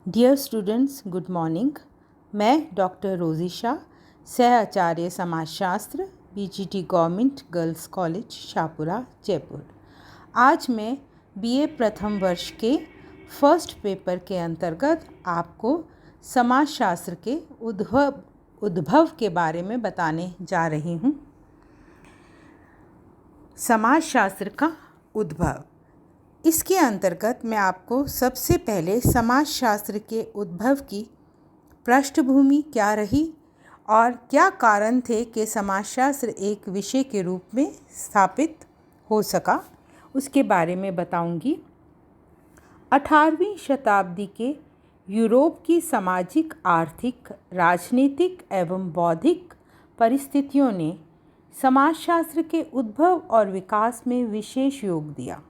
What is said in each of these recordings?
Dear students, good morning. मैं doctor Rosy Shah, सह आचार्य समाजशास्त्र, BGT government girls college Shahpura, Jaipur. आज मैं बीए प्रथम वर्ष के फर्स्ट पेपर के अंतर्गत आपको समाजशास्त्र के उद्भव के बारे में बताने जा रही हूँ। समाजशास्त्र का उद्भव, इसके अंतर्गत मैं आपको सबसे पहले समाजशास्त्र के उद्भव की पृष्ठभूमि क्या रही और क्या कारण थे कि समाजशास्त्र एक विषय के रूप में स्थापित हो सका, उसके बारे में बताऊंगी। 18वीं शताब्दी के यूरोप की सामाजिक, आर्थिक, राजनीतिक एवं बौद्धिक परिस्थितियों ने समाजशास्त्र के उद्भव और विकास में विशेष योग दिया।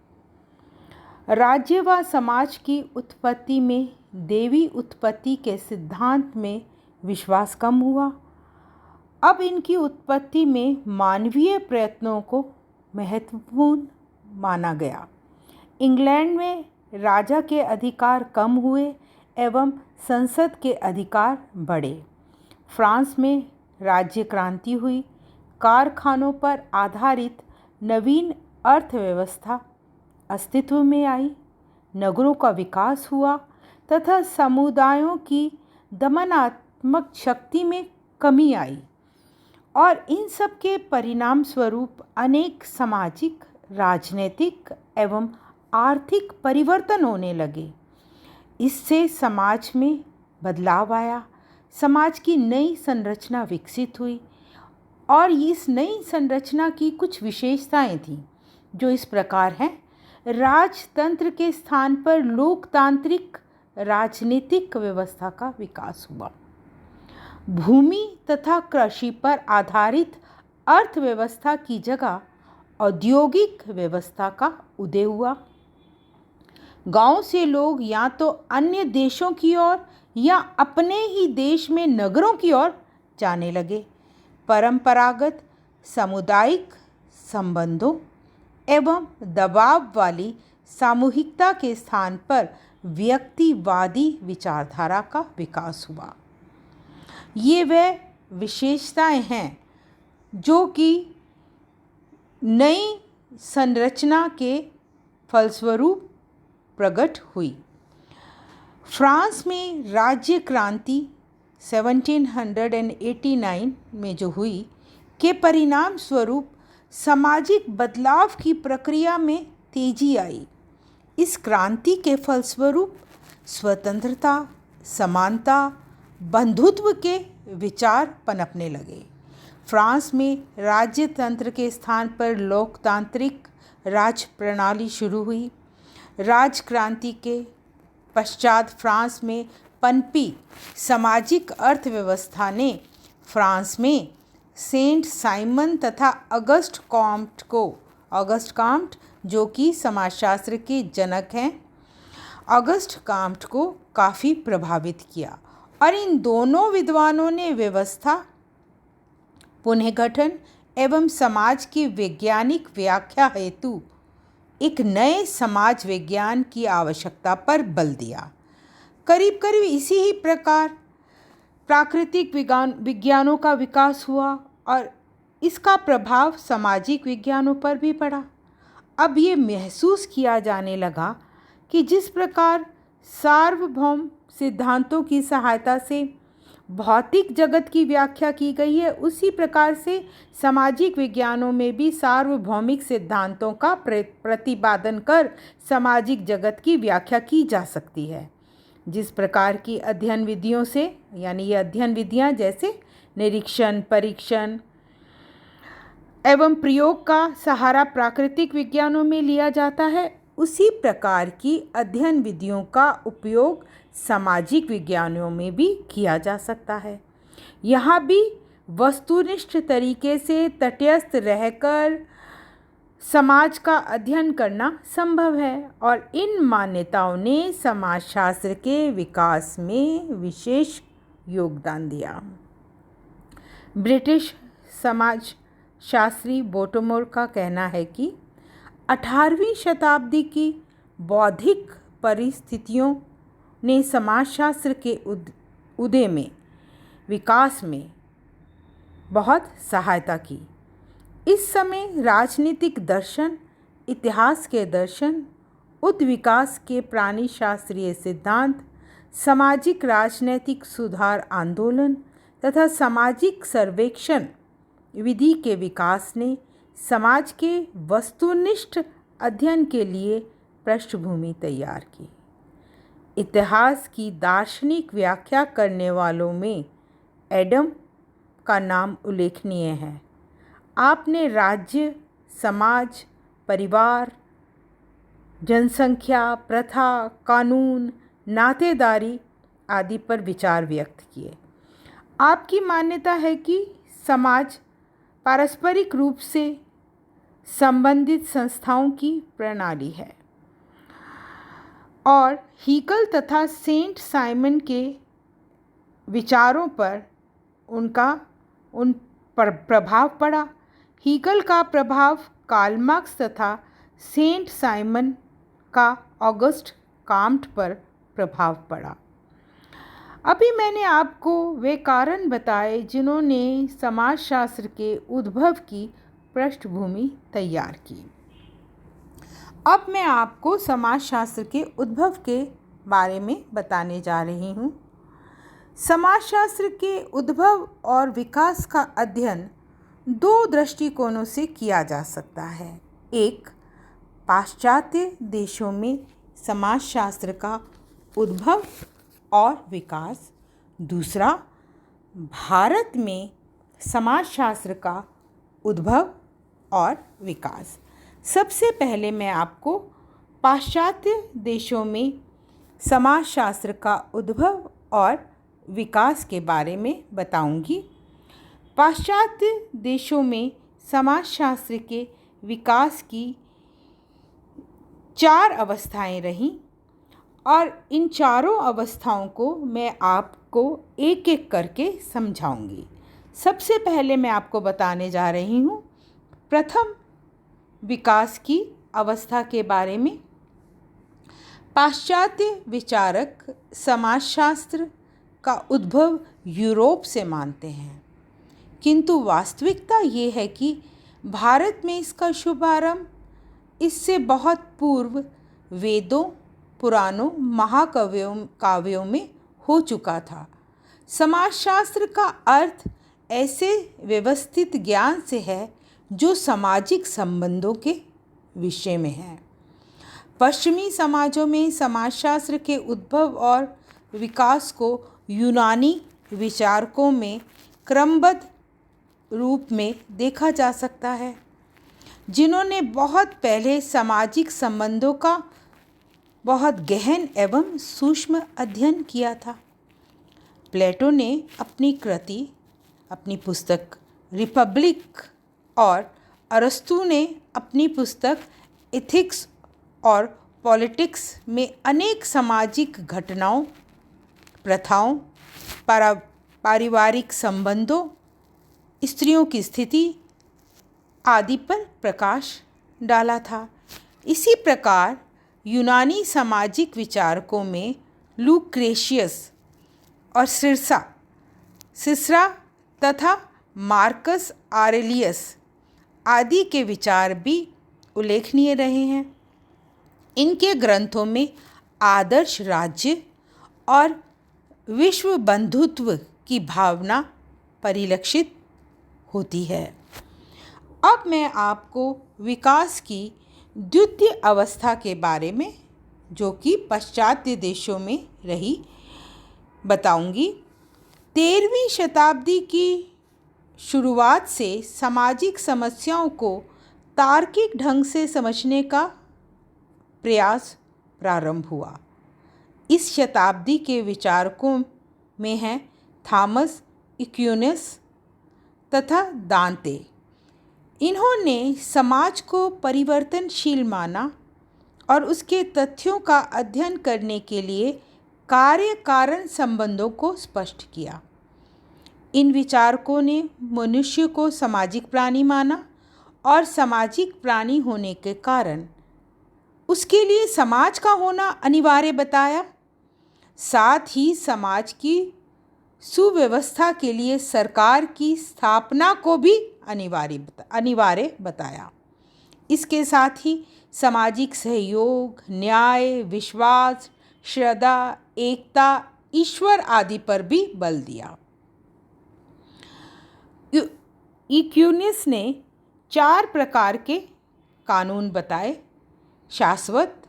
राज्य व समाज की उत्पत्ति में देवी उत्पत्ति के सिद्धांत में विश्वास कम हुआ। अब इनकी उत्पत्ति में मानवीय प्रयत्नों को महत्वपूर्ण माना गया। इंग्लैंड में राजा के अधिकार कम हुए एवं संसद के अधिकार बढ़े। फ्रांस में राज्य क्रांति हुई। कारखानों पर आधारित नवीन अर्थव्यवस्था अस्तित्व में आई। नगरों का विकास हुआ तथा समुदायों की दमनात्मक शक्ति में कमी आई और इन सब के परिणाम स्वरूप अनेक सामाजिक, राजनीतिक एवं आर्थिक परिवर्तन होने लगे। इससे समाज में बदलाव आया। समाज की नई संरचना विकसित हुई और इस नई संरचना की कुछ विशेषताएं थीं, जो इस प्रकार हैं। राजतंत्र के स्थान पर लोकतांत्रिक राजनीतिक व्यवस्था का विकास हुआ। भूमि तथा कृषि पर आधारित अर्थव्यवस्था की जगह औद्योगिक व्यवस्था का उदय हुआ। गांव से लोग या तो अन्य देशों की ओर या अपने ही देश में नगरों की ओर जाने लगे। परंपरागत सामुदायिक संबंधों एवं दबाव वाली सामूहिकता के स्थान पर व्यक्तिवादी विचारधारा का विकास हुआ। ये वह विशेषताएं हैं जो कि नई संरचना के फलस्वरूप प्रकट हुई। फ्रांस में राज्य क्रांति 1789 में जो हुई के परिणाम स्वरूप सामाजिक बदलाव की प्रक्रिया में तेजी आई। इस क्रांति के फलस्वरूप स्वतंत्रता, समानता, बंधुत्व के विचार पनपने लगे। फ्रांस में राज्यतंत्र के स्थान पर लोकतांत्रिक राज प्रणाली शुरू हुई। राजक्रांति के पश्चात फ्रांस में पनपी सामाजिक अर्थव्यवस्था ने फ्रांस में सेंट साइमन तथा अगस्ट कॉम्ट जो कि समाजशास्त्र के जनक हैं, अगस्ट कॉम्ट को काफ़ी प्रभावित किया और इन दोनों विद्वानों ने व्यवस्था, पुनर्गठन एवं समाज की वैज्ञानिक व्याख्या हेतु एक नए समाज विज्ञान की आवश्यकता पर बल दिया। करीब करीब इसी ही प्रकार प्राकृतिक विज्ञानों का विकास हुआ और इसका प्रभाव सामाजिक विज्ञानों पर भी पड़ा। अब ये महसूस किया जाने लगा कि जिस प्रकार सार्वभौम सिद्धांतों की सहायता से भौतिक जगत की व्याख्या की गई है, उसी प्रकार से सामाजिक विज्ञानों में भी सार्वभौमिक सिद्धांतों का प्रतिपादन कर सामाजिक जगत की व्याख्या की जा सकती है। जिस प्रकार की अध्ययन विधियों से, यानी ये अध्ययन विधियाँ जैसे निरीक्षण, परीक्षण एवं प्रयोग का सहारा प्राकृतिक विज्ञानों में लिया जाता है, उसी प्रकार की अध्ययन विधियों का उपयोग सामाजिक विज्ञानों में भी किया जा सकता है। यहाँ भी वस्तुनिष्ठ तरीके से तटस्थ रहकर समाज का अध्ययन करना संभव है और इन मान्यताओं ने समाजशास्त्र के विकास में विशेष योगदान दिया। ब्रिटिश समाजशास्त्री बोटोमोर का कहना है कि 18वीं शताब्दी की बौद्धिक परिस्थितियों ने समाजशास्त्र के उदय में, विकास में बहुत सहायता की। इस समय राजनीतिक दर्शन, इतिहास के दर्शन, विकास के प्राणीशास्त्रीय सिद्धांत, सामाजिक राजनैतिक सुधार आंदोलन तथा सामाजिक सर्वेक्षण विधि के विकास ने समाज के वस्तुनिष्ठ अध्ययन के लिए पृष्ठभूमि तैयार की। इतिहास की दार्शनिक व्याख्या करने वालों में एडम का नाम उल्लेखनीय है। आपने राज्य, समाज, परिवार, जनसंख्या, प्रथा, कानून, नातेदारी आदि पर विचार व्यक्त किए। आपकी मान्यता है कि समाज पारस्परिक रूप से संबंधित संस्थाओं की प्रणाली है और हीगल तथा सेंट साइमन के विचारों पर उन पर प्रभाव पड़ा। हीगल का प्रभाव कार्ल मार्क्स तथा सेंट साइमन का ऑगस्ट काम्ट पर प्रभाव पड़ा। अभी मैंने आपको वे कारण बताए जिन्होंने समाजशास्त्र के उद्भव की पृष्ठभूमि तैयार की। अब मैं आपको समाजशास्त्र के उद्भव के बारे में बताने जा रही हूँ। समाजशास्त्र के उद्भव और विकास का अध्ययन दो दृष्टिकोणों से किया जा सकता है। एक, पाश्चात्य देशों में समाजशास्त्र का उद्भव और विकास। दूसरा, भारत में समाजशास्त्र का उद्भव और विकास। सबसे पहले मैं आपको पाश्चात्य देशों में समाजशास्त्र का उद्भव और विकास के बारे में बताऊंगी। पाश्चात्य देशों में समाजशास्त्र के विकास की 4 अवस्थाएं रहीं और इन चारों अवस्थाओं को मैं आपको एक एक करके समझाऊंगी। सबसे पहले मैं आपको बताने जा रही हूँ प्रथम विकास की अवस्था के बारे में। पाश्चात्य विचारक समाजशास्त्र का उद्भव यूरोप से मानते हैं, किंतु वास्तविकता ये है कि भारत में इसका शुभारंभ इससे बहुत पूर्व वेदों, पुराणों, काव्यों में हो चुका था। समाजशास्त्र का अर्थ ऐसे व्यवस्थित ज्ञान से है जो सामाजिक संबंधों के विषय में है। पश्चिमी समाजों में समाजशास्त्र के उद्भव और विकास को यूनानी विचारकों में क्रमबद्ध रूप में देखा जा सकता है, जिन्होंने बहुत पहले सामाजिक संबंधों का बहुत गहन एवं सूक्ष्म अध्ययन किया था। प्लेटो ने अपनी पुस्तक रिपब्लिक और अरस्तु ने अपनी पुस्तक एथिक्स और पॉलिटिक्स में अनेक सामाजिक घटनाओं, प्रथाओं, पारिवारिक संबंधों, स्त्रियों की स्थिति आदि पर प्रकाश डाला था। इसी प्रकार यूनानी सामाजिक विचारकों में लुक्रेशियस और सिसरा तथा मार्कस आरेलियस आदि के विचार भी उल्लेखनीय रहे हैं। इनके ग्रंथों में आदर्श राज्य और विश्व बंधुत्व की भावना परिलक्षित होती है। अब मैं आपको विकास की द्वितीय अवस्था के बारे में, जो कि पाश्चात्य देशों में रही, बताऊंगी। 13वीं शताब्दी की शुरुआत से सामाजिक समस्याओं को तार्किक ढंग से समझने का प्रयास प्रारंभ हुआ। इस शताब्दी के विचारकों में हैं थॉमस एक्विनास तथा दांते। इन्होंने समाज को परिवर्तनशील माना और उसके तथ्यों का अध्ययन करने के लिए कार्य कारण संबंधों को स्पष्ट किया। इन विचारकों ने मनुष्य को सामाजिक प्राणी माना और सामाजिक प्राणी होने के कारण उसके लिए समाज का होना अनिवार्य बताया। साथ ही समाज की सुव्यवस्था के लिए सरकार की स्थापना को भी अनिवार्य बताया। इसके साथ ही सामाजिक सहयोग, न्याय, विश्वास, श्रद्धा, एकता, ईश्वर आदि पर भी बल दिया। एक्विनास ने 4 प्रकार के कानून बताए: शाश्वत,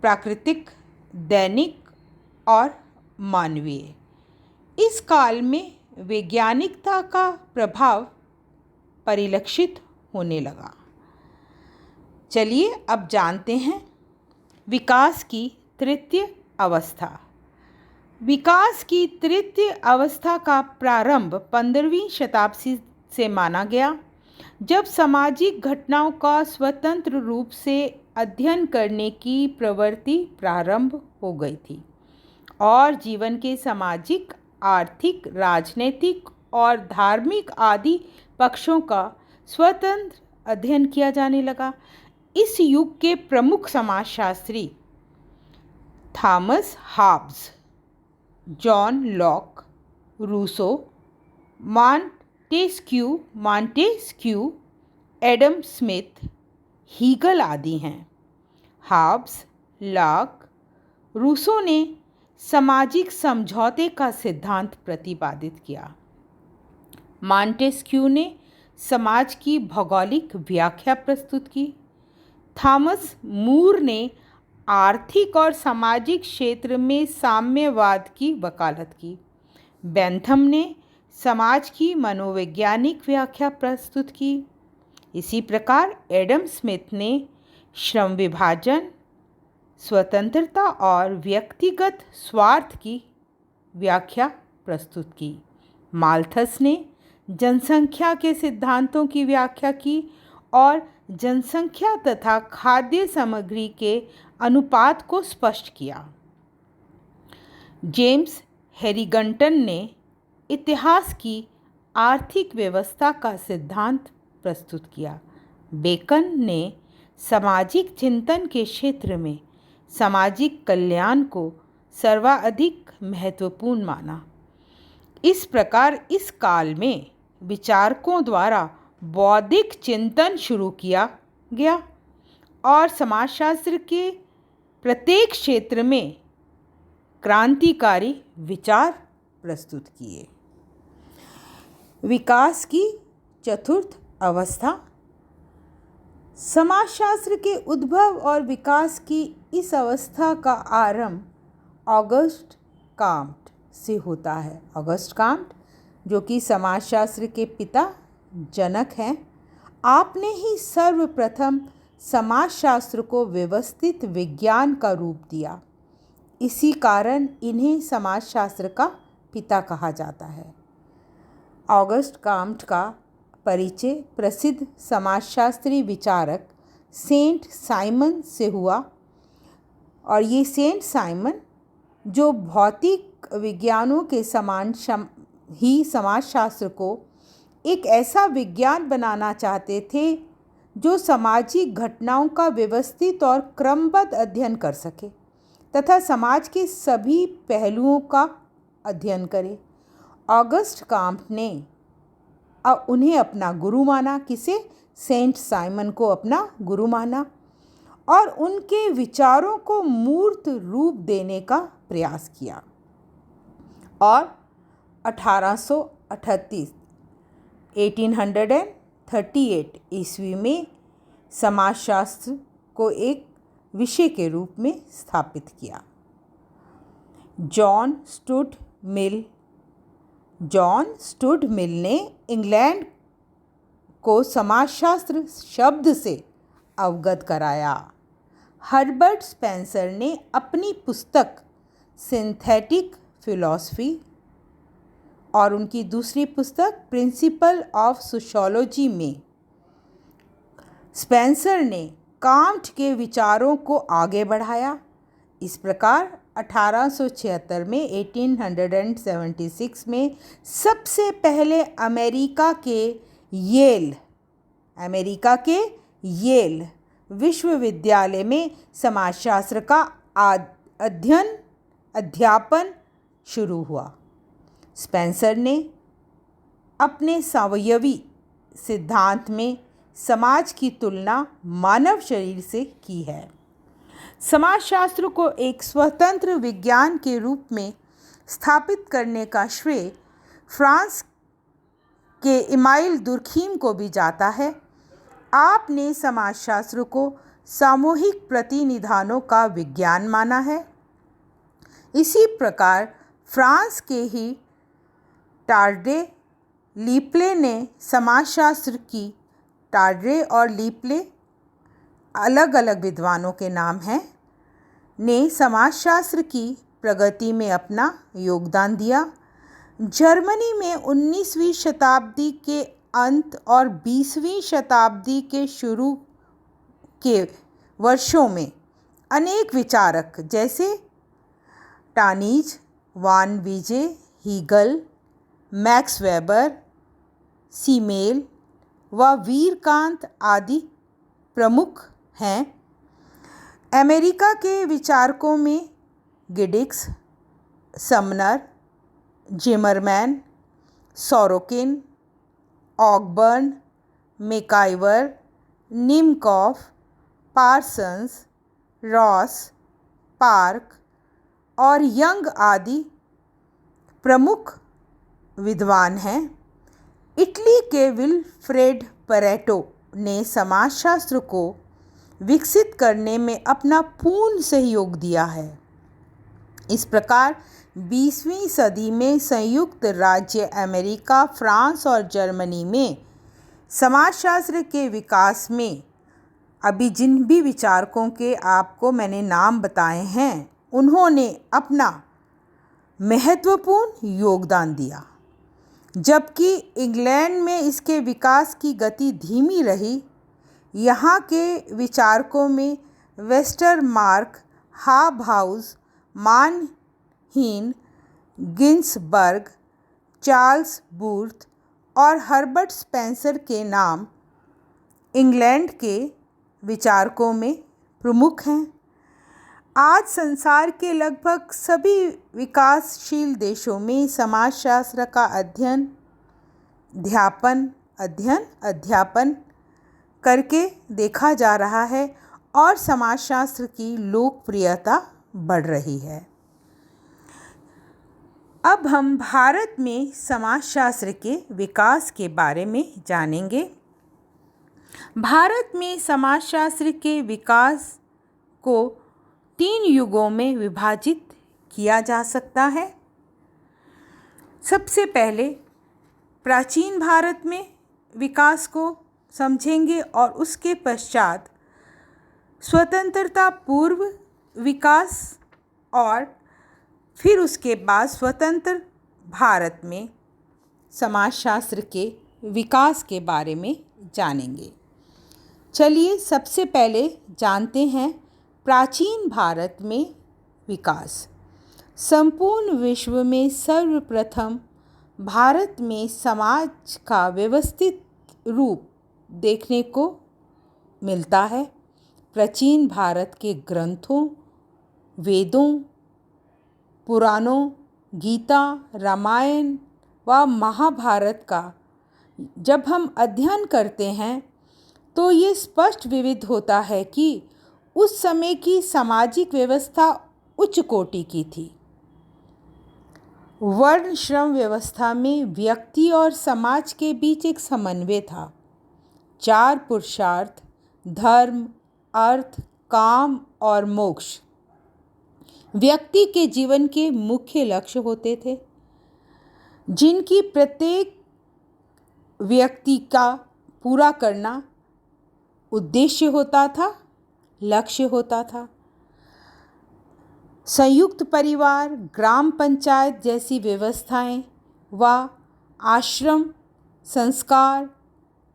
प्राकृतिक, दैनिक और मानवीय। इस काल में वैज्ञानिकता का प्रभाव परिलक्षित होने लगा। चलिए अब जानते हैं विकास की तृतीय अवस्था। विकास की तृतीय अवस्था का प्रारंभ 15वीं शताब्दी से माना गया, जब सामाजिक घटनाओं का स्वतंत्र रूप से अध्ययन करने की प्रवृत्ति प्रारंभ हो गई थी और जीवन के सामाजिक, आर्थिक, राजनीतिक और धार्मिक आदि पक्षों का स्वतंत्र अध्ययन किया जाने लगा। इस युग के प्रमुख समाजशास्त्री Thomas Hobbes, John Locke, Rousseau, Montesquieu, Adam Smith, Hegel आदि हैं। हॉब्स, लॉक, रूसो ने सामाजिक समझौते का सिद्धांत प्रतिपादित किया। मॉन्टेस्क्यू ने समाज की भौगोलिक व्याख्या प्रस्तुत की। थॉमस मूर ने आर्थिक और सामाजिक क्षेत्र में साम्यवाद की वकालत की। बेंथम ने समाज की मनोवैज्ञानिक व्याख्या प्रस्तुत की। इसी प्रकार एडम स्मिथ ने श्रम विभाजन, स्वतंत्रता और व्यक्तिगत स्वार्थ की व्याख्या प्रस्तुत की। माल्थस ने जनसंख्या के सिद्धांतों की व्याख्या की और जनसंख्या तथा खाद्य सामग्री के अनुपात को स्पष्ट किया। जेम्स हैरिगटन ने इतिहास की आर्थिक व्यवस्था का सिद्धांत प्रस्तुत किया। बेकन ने सामाजिक चिंतन के क्षेत्र में सामाजिक कल्याण को सर्वाधिक महत्वपूर्ण माना। इस प्रकार इस काल में विचारकों द्वारा बौद्धिक चिंतन शुरू किया गया और समाजशास्त्र के प्रत्येक क्षेत्र में क्रांतिकारी विचार प्रस्तुत किए। विकास की चतुर्थ अवस्था। समाजशास्त्र के उद्भव और विकास की इस अवस्था का आरंभ ऑगस्ट कॉम्ट से होता है। ऑगस्ट कॉम्ट, जो कि समाजशास्त्र के पिता जनक हैं, आपने ही सर्वप्रथम समाजशास्त्र को व्यवस्थित विज्ञान का रूप दिया। इसी कारण इन्हें समाजशास्त्र का पिता कहा जाता है। ऑगस्ट कॉम्ट का परिचय प्रसिद्ध समाजशास्त्री विचारक सेंट साइमन से हुआ और ये सेंट साइमन, जो भौतिक विज्ञानों के समान ही समाजशास्त्र को एक ऐसा विज्ञान बनाना चाहते थे जो सामाजिक घटनाओं का व्यवस्थित और क्रमबद्ध अध्ययन कर सके तथा समाज के सभी पहलुओं का अध्ययन करे। ऑगस्ट कॉम्ट ने उन्हें अपना गुरु माना। किसे? सेंट साइमन को अपना गुरु माना और उनके विचारों को मूर्त रूप देने का प्रयास किया। और 1838 ईस्वी में समाजशास्त्र को एक विषय के रूप में स्थापित किया। जॉन स्टुड मिल ने इंग्लैंड को समाजशास्त्र शब्द से अवगत कराया। हर्बर्ट स्पेंसर ने अपनी पुस्तक सिंथेटिक फिलॉसफी और उनकी दूसरी पुस्तक प्रिंसिपल ऑफ सोशियोलॉजी में स्पेंसर ने कॉम्ट के विचारों को आगे बढ़ाया। इस प्रकार 1876 में सबसे पहले अमेरिका के येल विश्वविद्यालय में समाजशास्त्र का अध्ययन अध्यापन शुरू हुआ। स्पेंसर ने अपने सावयवी सिद्धांत में समाज की तुलना मानव शरीर से की है। समाजशास्त्र को एक स्वतंत्र विज्ञान के रूप में स्थापित करने का श्रेय फ्रांस के इमाइल दुर्खीम को भी जाता है। आपने समाजशास्त्र को सामूहिक प्रतिनिधानों का विज्ञान माना है। इसी प्रकार फ्रांस के ही टार्डे लीप्ले ने समाजशास्त्र की, टार्डे और लीप्ले अलग अलग विद्वानों के नाम हैं, ने समाजशास्त्र की प्रगति में अपना योगदान दिया। जर्मनी में 19वीं शताब्दी के अंत और 20वीं शताब्दी के शुरू के वर्षों में अनेक विचारक जैसे Tonnies, von Wiese, Hegel, Max Weber, Simmel व वीरकांत आदि प्रमुख हैं। अमेरिका के विचारकों में Giddings, Sumner, Zimmerman, Sorokin, Ogburn, MacIver, Nimkoff, Parsons, Ross, Park और यंग आदि प्रमुख विद्वान हैं। इटली के विल्फ्रेड परेटो ने समाजशास्त्र को विकसित करने में अपना पूर्ण सहयोग दिया है। इस प्रकार 20वीं सदी में संयुक्त राज्य अमेरिका, फ्रांस और जर्मनी में समाजशास्त्र के विकास में अभी जिन भी विचारकों के आपको मैंने नाम बताए हैं, उन्होंने अपना महत्वपूर्ण योगदान दिया। जबकि इंग्लैंड में इसके विकास की गति धीमी रही। यहाँ के विचारकों में वेस्टरमार्क, हाबहाउस, मानहीन, गिन्सबर्ग, चार्ल्स बूथ और हर्बर्ट स्पेंसर के नाम इंग्लैंड के विचारकों में प्रमुख हैं। आज संसार के लगभग सभी विकासशील देशों में समाजशास्त्र का अध्यापन करके देखा जा रहा है और समाजशास्त्र की लोकप्रियता बढ़ रही है। अब हम भारत में समाजशास्त्र के विकास के बारे में जानेंगे। भारत में समाजशास्त्र के विकास को 3 युगों में विभाजित किया जा सकता है। सबसे पहले प्राचीन भारत में विकास को समझेंगे और उसके पश्चात स्वतंत्रता पूर्व विकास और फिर उसके बाद स्वतंत्र भारत में समाजशास्त्र के विकास के बारे में जानेंगे। चलिए सबसे पहले जानते हैं प्राचीन भारत में विकास। संपूर्ण विश्व में सर्वप्रथम भारत में समाज का व्यवस्थित रूप देखने को मिलता है। प्राचीन भारत के ग्रंथों, वेदों, पुराणों, गीता, रामायण व महाभारत का जब हम अध्ययन करते हैं तो ये स्पष्ट विदित होता है कि उस समय की सामाजिक व्यवस्था उच्च कोटि की थी। वर्ण श्रम व्यवस्था में व्यक्ति और समाज के बीच एक समन्वय था। 4 पुरुषार्थ धर्म, अर्थ, काम और मोक्ष व्यक्ति के जीवन के मुख्य लक्ष्य होते थे, जिनकी प्रत्येक व्यक्ति का पूरा करना उद्देश्य होता था, लक्ष्य होता था। संयुक्त परिवार, ग्राम पंचायत जैसी व्यवस्थाएं व आश्रम, संस्कार,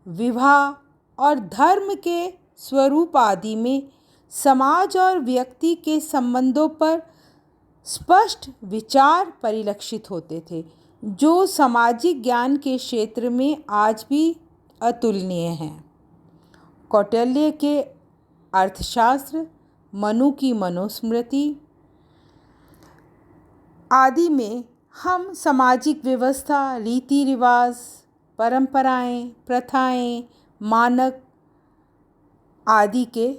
विवाह और धर्म के स्वरूप आदि में समाज और व्यक्ति के संबंधों पर स्पष्ट विचार परिलक्षित होते थे, जो सामाजिक ज्ञान के क्षेत्र में आज भी अतुलनीय हैं। कौटिल्य के अर्थशास्त्र, मनु की मनुस्मृति, आदि में हम सामाजिक व्यवस्था, रीति रिवाज, परंपराएं, प्रथाएं, मानक आदि के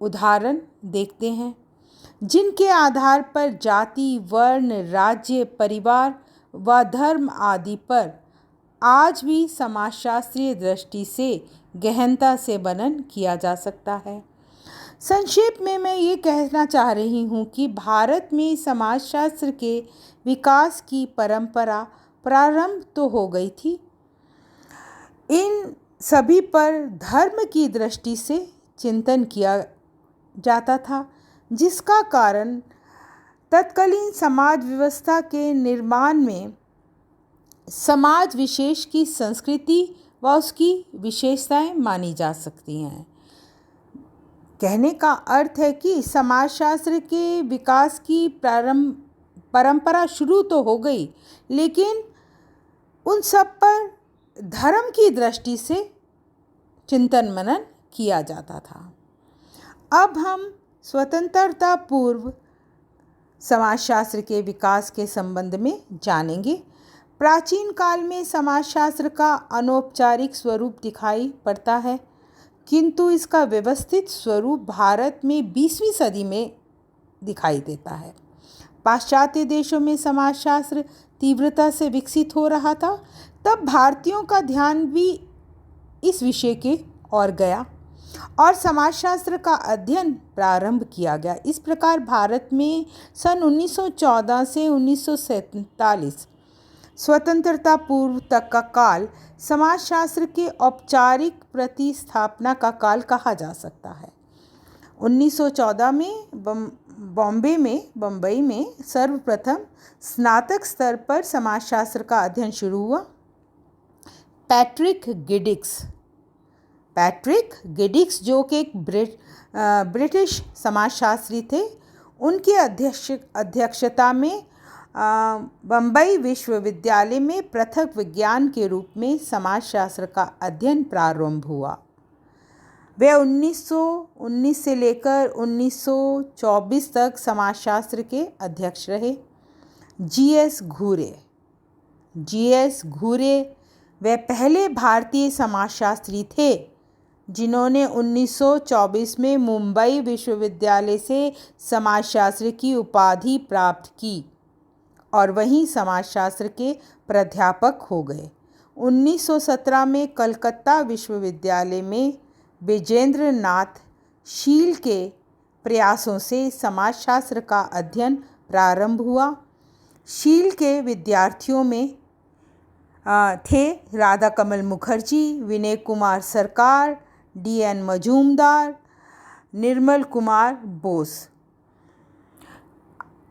उदाहरण देखते हैं, जिनके आधार पर जाति, वर्ण, राज्य, परिवार व धर्म आदि पर आज भी समाजशास्त्रीय दृष्टि से गहनता से मनन किया जा सकता है। संक्षेप में मैं ये कहना चाह रही हूँ कि भारत में समाजशास्त्र के विकास की परंपरा प्रारंभ तो हो गई थी। इन सभी पर धर्म की दृष्टि से चिंतन किया जाता था, जिसका कारण तत्कालीन समाज व्यवस्था के निर्माण में समाज विशेष की संस्कृति व उसकी विशेषताएं मानी जा सकती हैं। कहने का अर्थ है कि समाजशास्त्र के विकास की परंपरा शुरू तो हो गई, लेकिन उन सब पर धर्म की दृष्टि से चिंतन मनन किया जाता था। अब हम स्वतंत्रता पूर्व समाजशास्त्र के विकास के संबंध में जानेंगे। प्राचीन काल में समाजशास्त्र का अनौपचारिक स्वरूप दिखाई पड़ता है, किंतु इसका व्यवस्थित स्वरूप भारत में 20वीं सदी में दिखाई देता है। पाश्चात्य देशों में समाजशास्त्र तीव्रता से विकसित हो रहा था, तब भारतीयों का ध्यान भी इस विषय के ओर गया और समाजशास्त्र का अध्ययन प्रारंभ किया गया। इस प्रकार भारत में सन 1914 से 1947 स्वतंत्रता पूर्व तक का काल समाजशास्त्र के औपचारिक प्रतिस्थापना का काल कहा जा सकता है। 1914 में बम्बई में सर्वप्रथम स्नातक स्तर पर समाजशास्त्र का अध्ययन शुरू हुआ। पैट्रिक गिडिक्स जो कि एक ब्रिटिश समाजशास्त्री थे, उनकी अध्यक्षता में बम्बई विश्वविद्यालय में पृथक विज्ञान के रूप में समाजशास्त्र का अध्ययन प्रारंभ हुआ। वे 1919 से लेकर 1924 तक समाजशास्त्र के अध्यक्ष रहे। जी.एस. घूरे वे पहले भारतीय समाजशास्त्री थे जिन्होंने 1924 में मुंबई विश्वविद्यालय से समाजशास्त्र की उपाधि प्राप्त की और वहीं समाजशास्त्र के प्राध्यापक हो गए। 1917 में कलकत्ता विश्वविद्यालय में विजेंद्र नाथ शील के प्रयासों से समाजशास्त्र का अध्ययन प्रारंभ हुआ। शील के विद्यार्थियों में थे राधा कमल मुखर्जी, विनय कुमार सरकार, D.N. मजूमदार, निर्मल कुमार बोस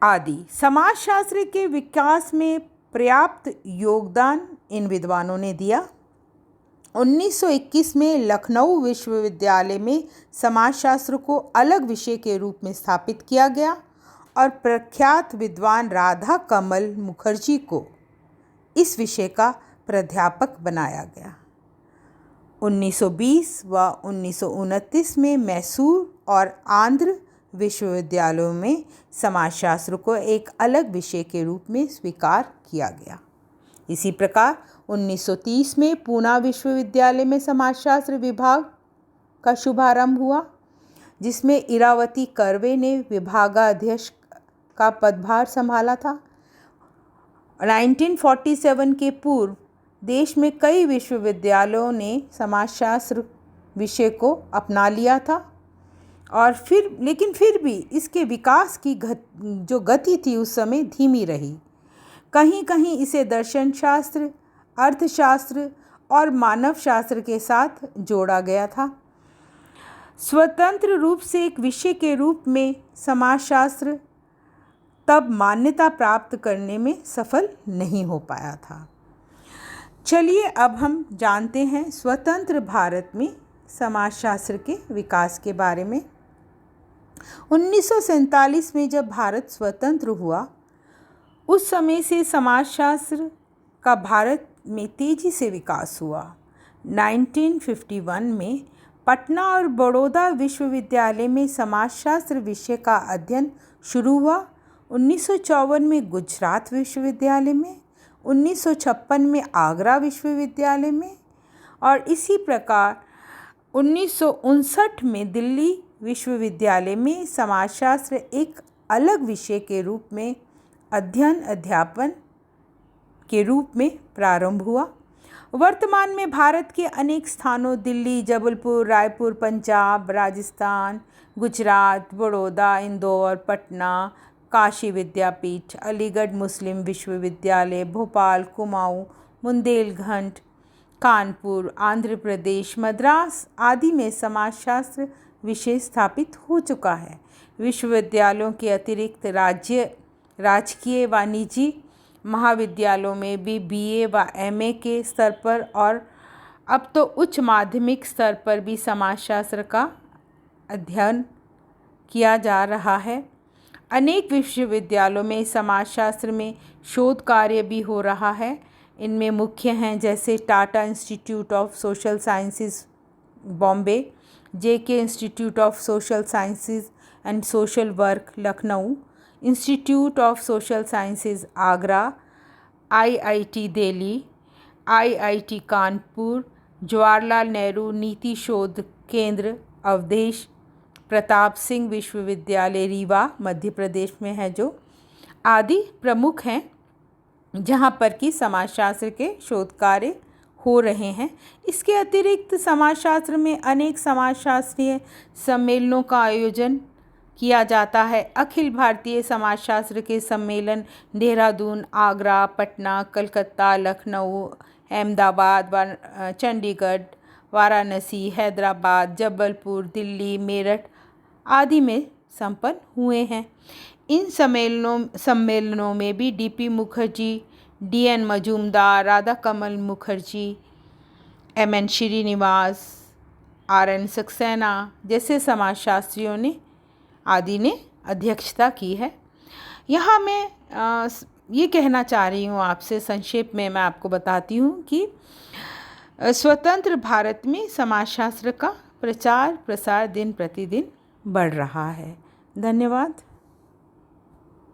आदि। समाजशास्त्र के विकास में पर्याप्त योगदान इन विद्वानों ने दिया। 1921 में लखनऊ विश्वविद्यालय में समाजशास्त्र को अलग विषय के रूप में स्थापित किया गया और प्रख्यात विद्वान राधा कमल मुखर्जी को इस विषय का प्राध्यापक बनाया गया। 1920 व 1929 में मैसूर और आंध्र विश्वविद्यालयों में समाजशास्त्र को एक अलग विषय के रूप में स्वीकार किया गया। इसी प्रकार 1930 में पूना विश्वविद्यालय में समाजशास्त्र विभाग का शुभारंभ हुआ, जिसमें इरावती कर्वे ने विभागाध्यक्ष का पदभार संभाला था। 1947 के पूर्व देश में कई विश्वविद्यालयों ने समाजशास्त्र विषय को अपना लिया था और फिर भी इसके विकास की जो गति थी उस समय धीमी रही। कहीं कहीं इसे दर्शन शास्त्र, अर्थशास्त्र और मानव शास्त्र के साथ जोड़ा गया था। स्वतंत्र रूप से एक विषय के रूप में समाजशास्त्र तब मान्यता प्राप्त करने में सफल नहीं हो पाया था। चलिए अब हम जानते हैं स्वतंत्र भारत में समाजशास्त्र के विकास के बारे में। 1947 में जब भारत स्वतंत्र हुआ, उस समय से समाजशास्त्र का भारत में तेजी से विकास हुआ। 1951 में पटना और बड़ौदा विश्वविद्यालय में समाजशास्त्र विषय का अध्ययन शुरू हुआ 1954 में गुजरात विश्वविद्यालय में, 1956 में आगरा विश्वविद्यालय में और इसी प्रकार 1959 में दिल्ली विश्वविद्यालय में समाजशास्त्र एक अलग विषय के रूप में अध्यापन के रूप में प्रारंभ हुआ। वर्तमान में भारत के अनेक स्थानों दिल्ली, जबलपुर, रायपुर, पंजाब, राजस्थान, गुजरात, बड़ौदा, इंदौर, पटना, काशी विद्यापीठ, अलीगढ़ मुस्लिम विश्वविद्यालय, भोपाल, कुमाऊं, बुंदेलखंड, कानपुर, आंध्र प्रदेश, मद्रास आदि में समाजशास्त्र विषय स्थापित हो चुका है। विश्वविद्यालयों के अतिरिक्त राजकीय व निजी महाविद्यालयों में भी बीए व एमए के स्तर पर और अब तो उच्च माध्यमिक स्तर पर भी समाजशास्त्र का अध्ययन किया जा रहा है। अनेक विश्वविद्यालयों में समाजशास्त्र में शोध कार्य भी हो रहा है। इनमें मुख्य हैं जैसे Tata institute of social sciences Bombay, JK institute of social sciences and social work Lucknow, institute of social sciences Agra, IIT Delhi, IIT Kanpur, Jawaharlal Nehru नीति शोध केंद्र अवधेश, प्रताप सिंह विश्वविद्यालय रीवा मध्य प्रदेश में है जो, आदि प्रमुख हैं जहाँ पर कि समाजशास्त्र के शोध कार्य हो रहे हैं। इसके अतिरिक्त समाजशास्त्र में अनेक समाजशास्त्रीय सम्मेलनों का आयोजन किया जाता है। अखिल भारतीय समाजशास्त्र के सम्मेलन देहरादून, आगरा, पटना, कलकत्ता, लखनऊ, अहमदाबाद, चंडीगढ़, वाराणसी, हैदराबाद, जबलपुर, दिल्ली, मेरठ आदि में संपन्न हुए हैं। इन सम्मेलनों में भी डीपी मुखर्जी, डीएन मजूमदार, राधा कमल मुखर्जी, एमएन श्रीनिवास, आरएन सक्सेना जैसे समाजशास्त्रियों ने अध्यक्षता की है। यहाँ मैं ये कहना चाह रही हूँ आपसे, संक्षेप में मैं आपको बताती हूँ कि स्वतंत्र भारत में समाजशास्त्र का प्रचार प्रसार दिन प्रतिदिन बढ़ रहा है। धन्यवाद।